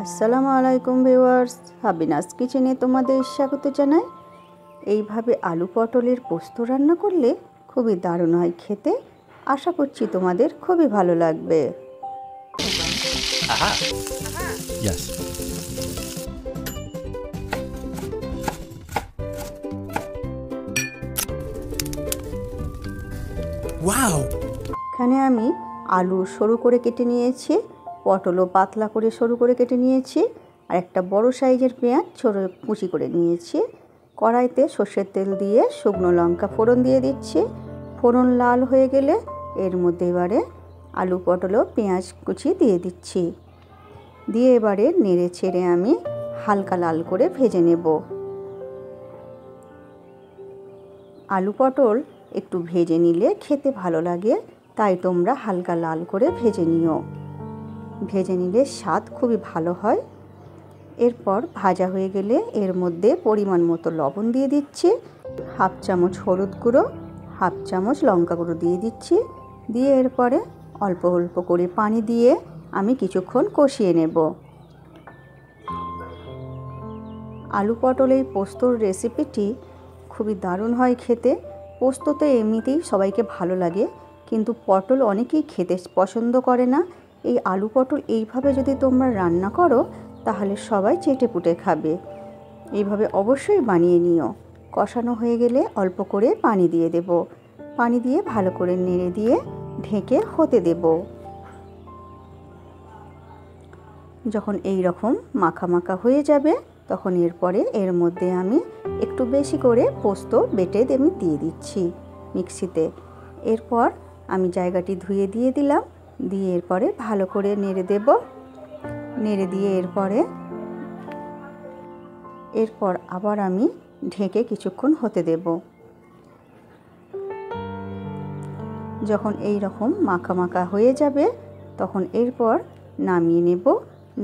আসসালামু আলাইকুম ভিউয়ার্স, হাবিনাস কিচেনে তোমাদের স্বাগত জানাই। এইভাবে আলু পটলের পোস্ত রান্না করলে খুবই দারুণ হয় খেতে। আশা করছি তোমাদের খুবই ভালো লাগবে। Yes. Wow! এখানে আমি আলু সরু করে কেটে নিয়েছি, পটলও পাতলা করে সরু করে কেটে নিয়েছি, আর একটা বড় সাইজের পেঁয়াজ ছোট কুচি করে নিয়েছি। কড়াইতে সর্ষের তেল দিয়ে শুকনো লঙ্কা ফোড়ন দিয়ে দিচ্ছি। ফোড়ন লাল হয়ে গেলে এর মধ্যে এবারে আলু পটলও পেঁয়াজ কুচি দিয়ে দিচ্ছি। দিয়ে এবারে নেড়ে ছেড়ে আমি হালকা লাল করে ভেজে নেব। আলু পটল একটু ভেজে নিলে খেতে ভালো লাগে, তাই তোমরা হালকা লাল করে ভেজে নিও। ভেজে নিলে স্বাদ খুবই ভালো হয়। এরপর ভাজা হয়ে গেলে এর মধ্যে পরিমাণ মতো লবণ দিয়ে দিচ্ছি, হাফ চামচ হলুদ গুঁড়ো, হাফ চামচ লঙ্কা গুঁড়ো দিয়ে দিচ্ছি। দিয়ে এরপরে অল্প অল্প করে পানি দিয়ে আমি কিছুক্ষণ কষিয়ে নেব। আলু পটল এই পোস্তর রেসিপিটি খুবই দারুণ হয় খেতে। পোস্ত তো এমনিতেই সবাইকে ভালো লাগে, কিন্তু পটল অনেকেই খেতে পছন্দ করে না। এই আলু পটল এইভাবে যদি তোমরা রান্না করো তাহলে সবাই চেটেপুটে খাবে। এইভাবে অবশ্যই বানিয়ে নিও। কষানো হয়ে গেলে অল্প করে পানি দিয়ে দেব। পানি দিয়ে ভালো করে নেড়ে দিয়ে ঢেকে হতে দেব। যখন এই রকম মাখা মাখা হয়ে যাবে তখন এরপরে এর মধ্যে আমি একটু বেশি করে পোস্ত বেটে আমি দিয়ে দিচ্ছি মিক্সিতে। এরপর আমি জায়গাটি ধুয়ে দিয়ে দিলাম। দিয়ে এরপরে ভালো করে নেড়ে দেব। নেড়ে দিয়ে এরপর আবার আমি ঢেকে কিছুক্ষণ হতে দেব। যখন এই রকম মাখা মাখা হয়ে যাবে তখন এরপর নামিয়ে নেব।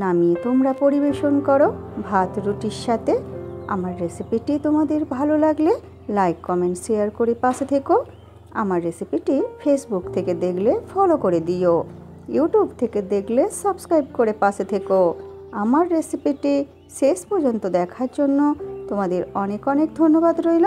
নামিয়ে তোমরা পরিবেশন করো ভাত রুটির সাথে। আমার রেসিপিটি তোমাদের ভালো লাগলে লাইক কমেন্ট শেয়ার করে পাশে থেকো। আমার রেসিপিটি ফেসবুক থেকে দেখলে ফলো করে দিও, ইউটিউব থেকে দেখলে সাবস্ক্রাইব করে পাশে থেকো। আমার রেসিপিটি শেষ পর্যন্ত দেখার জন্য তোমাদের অনেক অনেক ধন্যবাদ রইল।